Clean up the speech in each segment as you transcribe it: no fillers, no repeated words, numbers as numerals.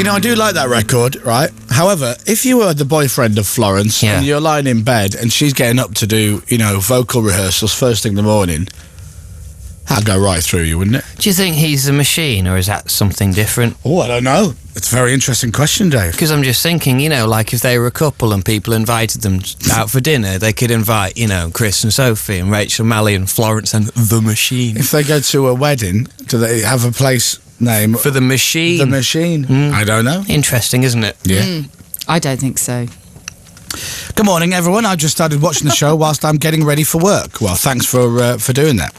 You know, I do like that record, right? However, if you were the boyfriend of Florence and you're lying in bed and she's getting up to do, you know, vocal rehearsals first thing in the morning, that'd go right through you, wouldn't it? Do you think he's a machine, or is that something different? Oh, I don't know. It's a very interesting question, Dave. Because I'm just thinking, you know, like if they were a couple and people invited them out for dinner, they could invite, you know, Chris and Sophie and Rachel Malley and Florence and The Machine. If they go to a wedding, do they have a place name? For The Machine. The Machine. I don't know. Interesting, isn't it? Yeah. I don't think so. Good morning, everyone. I just started watching the show whilst I'm getting ready for work. Well, thanks for doing that.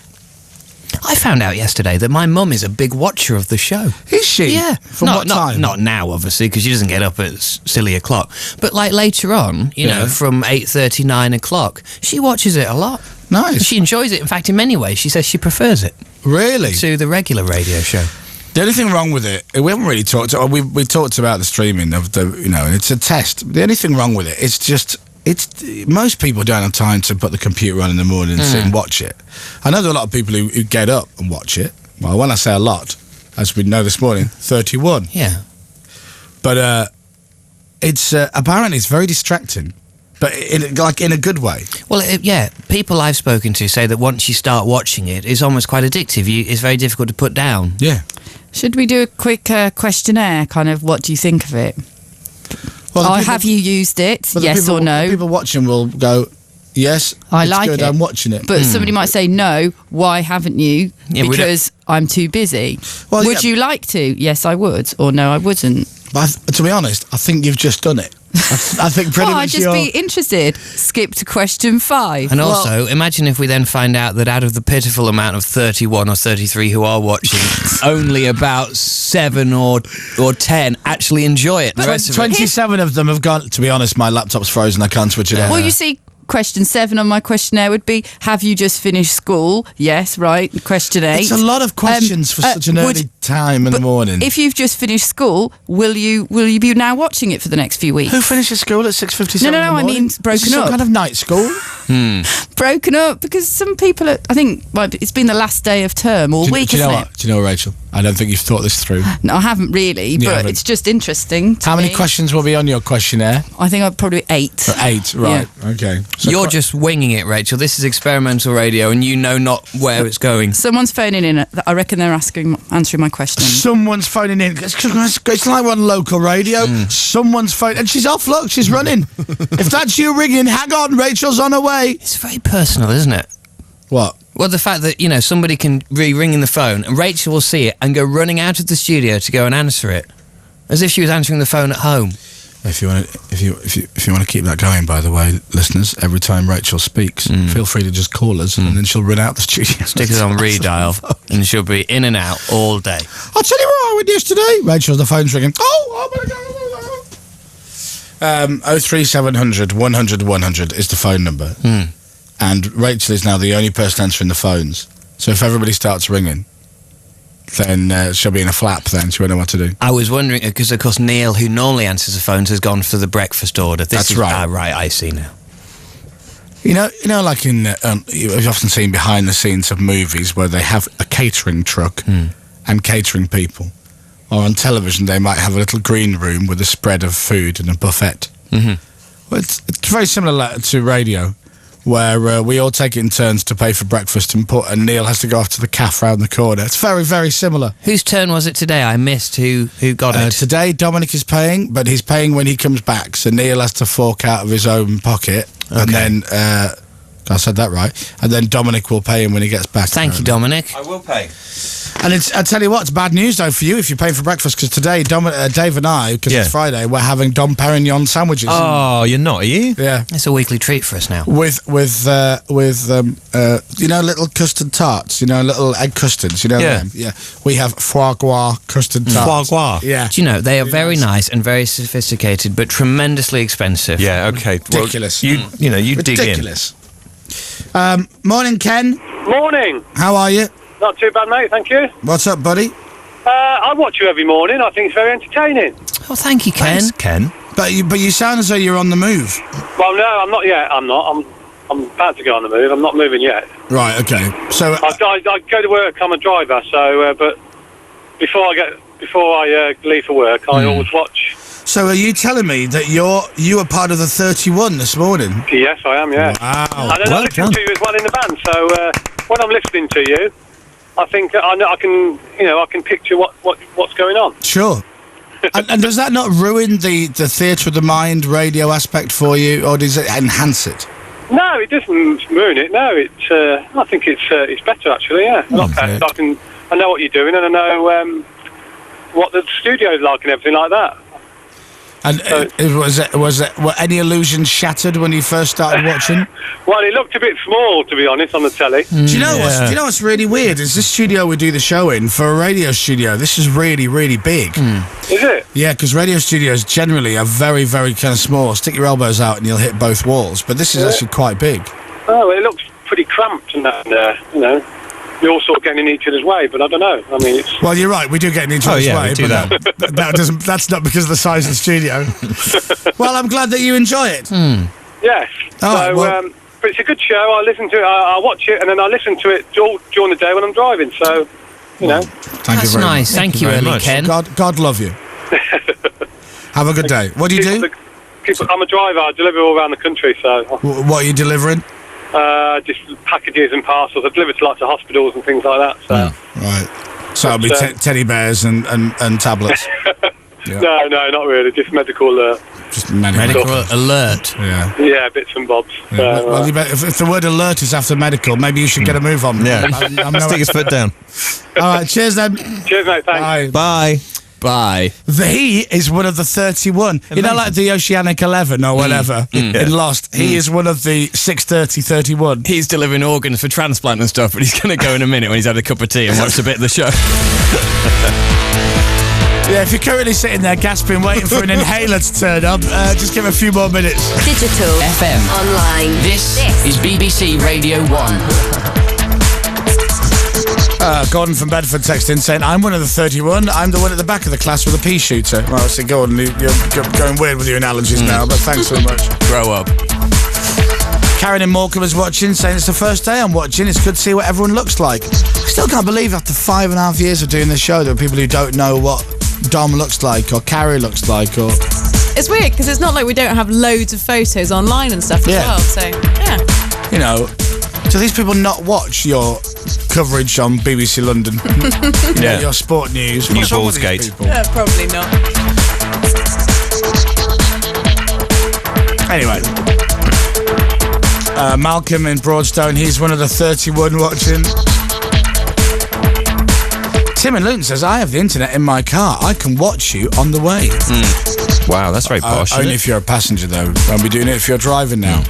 I found out yesterday that my mum is a big watcher of the show. Is she? Yeah. From what time? Not now, obviously, because she doesn't get up at silly o'clock. But like later on, you know, from 8:30, 9 o'clock, she watches it a lot. Nice. She enjoys it. In fact, in many ways, she says she prefers it. Really? To the regular radio show. The only thing wrong with it, we haven't really talked. We talked about the streaming of the, you know, and it's a test. The only thing wrong with it, it's just. Most people don't have time to put the computer on in the morning and sit and watch it. I know there are a lot of people who get up and watch it. Well, when I say a lot, as we know this morning, 31. Yeah. But it's apparently it's very distracting, but in a good way. Well, people I've spoken to say that once you start watching it, it's almost quite addictive. It's very difficult to put down. Yeah. Should we do a quick questionnaire, kind of what do you think of it? Well, have you used it? Yes or no? People watching will go, yes, I like good, it. I'm watching it. But somebody might say, no, why haven't you? Yeah, because I'm too busy. Well, would you like to? Yes, I would. Or no, I wouldn't. But to be honest, I think you've just done it. I think pretty I'd much just be interested. Skip to question 5. And also, imagine if we then find out that out of the pitiful amount of 31 or 33 who are watching, only about 7 or 10 actually enjoy it. The rest of 27 of them have gone, to be honest, my laptop's frozen, I can't switch it on. Well, you see, question 7 on my questionnaire would be, have you just finished school? Yes, right. Question 8. It's a lot of questions for such an early time in the morning. If you've just finished school, will you be now watching it for the next few weeks? Who finishes school at 6:57 in the No, I morning? mean broken up. Some kind of night school? Broken up, because some people I think it's been the last day of term all week, do you know isn't what? Do you know what, Rachel? I don't think you've thought this through. No, I haven't really, but it's just interesting to How many me. questions will be on your questionnaire? I think I'd probably 8. 8, right. Okay. So You're just winging it, Rachel. This is experimental radio, and you know not where it's going. Someone's phoning in. I reckon they're answering my question. Someone's phoning in. It's like we're on local radio. Someone's phoning. And she's off, look, she's running. If that's you ringing, hang on, Rachel's on her way. It's very personal, isn't it? What? Well, the fact that, you know, somebody can be ringing the phone and Rachel will see it and go running out of the studio to go and answer it, as if she was answering the phone at home. If you want to keep that going, by the way, listeners, every time Rachel speaks, feel free to just call us, and then she'll run out the studio. Stick it on redial, and she'll be in and out all day. I'll tell you what I went yesterday. Rachel's the phone's ringing. Oh my God. 03700 100 100 is the phone number. And Rachel is now the only person answering the phones. So if everybody starts ringing, then she'll be in a flap then. She won't know what to do. I was wondering, because of course Neil, who normally answers the phones, has gone for the breakfast order. That's right. Right, I see now. You know, like in you've often seen behind the scenes of movies where they have a catering truck and catering people, or on television they might have a little green room with a spread of food and a buffet. Well, it's very similar to radio, where we all take it in turns to pay for breakfast, and Neil has to go off to the cafe round the corner. It's very, very similar. Whose turn was it today? I missed who got it. Today, Dominic is paying, but he's paying when he comes back, so Neil has to fork out of his own pocket, and then, I said that right, and then Dominic will pay him when he gets back. Thank you, Dominic. I will pay. And I tell you what, it's bad news though for you if you're paying for breakfast, because today Dave and I, because it's Friday, we're having Dom Perignon sandwiches. Oh, you're not, are you? Yeah. It's a weekly treat for us now. With you know, little custard tarts, you know, little egg custards, you know them? Yeah. We have foie gras custard tarts. Foie gras? Yeah. Do you know, they are very nice and very sophisticated, but tremendously expensive. Yeah, okay. Ridiculous. Well, you dig in. Ridiculous. Morning, Ken. Morning. How are you? Not too bad, mate, thank you. What's up, buddy? I watch you every morning. I think it's very entertaining. Oh, thank you, Ken. Thanks, Ken. But you sound as though you're on the move. Well, no, I'm not yet. I'm not. I'm about to go on the move. I'm not moving yet. Right, okay. So I go to work. I'm a driver, so but before I before I leave for work, I always watch. So are you telling me that you were part of the 31 this morning? Yes, I am, yeah. Wow. And then I listen to you as well in the band, so when I'm listening to you, I think I can picture what's going on. Sure. and does that not ruin the theatre of the mind radio aspect for you, or does it enhance it? No, it doesn't ruin it. No, I think it's better actually. Yeah, a lot better. I know what you're doing, and I know what the studio's like and everything like that. And were any illusions shattered when you first started watching? Well, it looked a bit small, to be honest, on the telly. Do you know what's really weird? Is this studio we do the show in, for a radio studio, this is really, really big. Is it? Yeah, because radio studios generally are very, very kind of small. Stick your elbows out and you'll hit both walls. But this is actually quite big. Oh, well, it looks pretty cramped and that, You're all sort of getting in each other's way, but I don't know. I mean, it's... Well, you're right. We do get in each other's way. We do but that's not because of the size of the studio. Well, I'm glad that you enjoy it. Yes. But it's a good show. I listen to it. I watch it, and then I listen to it all during the day when I'm driving. So, Thank you That's very nice. much. Thank you, very Early much. Ken. God love you. Have a good day. What do you do? I'm a driver. I deliver all around the country. So, What are you delivering? just packages and parcels. I deliver to lots of hospitals and things like that. So. Right. So it'll be teddy bears and tablets. Yeah. No, not really. Just medical. Just Medical alert. Yeah. Yeah, bits and bobs. Yeah. Well, if the word alert is after medical, maybe you should get a move on. Yeah. I'm Stick his foot down. All right. Cheers then. Cheers, mate. Thanks. Bye. Bye. He is one of the 31. You know, like the Oceanic 11 or whatever in Lost. He is one of the 6:30-31. He's delivering organs for transplant and stuff, but he's going to go in a minute when he's had a cup of tea and watch a bit of the show. Yeah, if you're currently sitting there gasping, waiting for an inhaler to turn up, just give it a few more minutes. Digital. FM. Online. This is BBC Radio 1. Gordon from Bedford texted in saying, I'm one of the 31. I'm the one at the back of the class with a pea shooter. Well, I said, Gordon, you're going weird with your analogies now, but thanks so much. Grow up. Karen in Morecambe is watching, saying it's the first day I'm watching. It's good to see what everyone looks like. I still can't believe after 5.5 years of doing this show, there are people who don't know what Dom looks like or Carrie looks like or... It's weird because it's not like we don't have loads of photos online and stuff as well. So, yeah. You know, do these people not watch your coverage on BBC London? Your sport news. New What's wrong Balls with these Gate. people? Probably not. Anyway. Malcolm in Broadstone, he's one of the 31 watching. Tim in Luton says, I have the internet in my car. I can watch you on the way. Wow, that's very posh. Only if you're a passenger, though. Won't be doing it if you're driving now.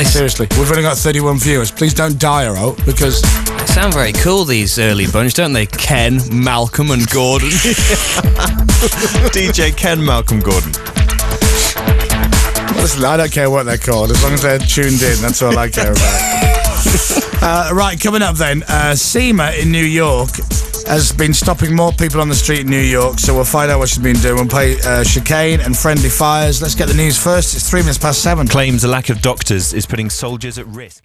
Seriously, we've only got 31 viewers. Please don't dial out because... They sound very cool, these early bunch, don't they? Ken, Malcolm and Gordon. DJ Ken, Malcolm, Gordon. Listen, I don't care what they're called. As long as they're tuned in, that's all I care about. Right, coming up then. Seema in New York has been stopping more people on the street in New York, so we'll find out what she's been doing. We'll play Chicane and Friendly Fires. Let's get the news first. It's 7:03. Claims a lack of doctors is putting soldiers at risk.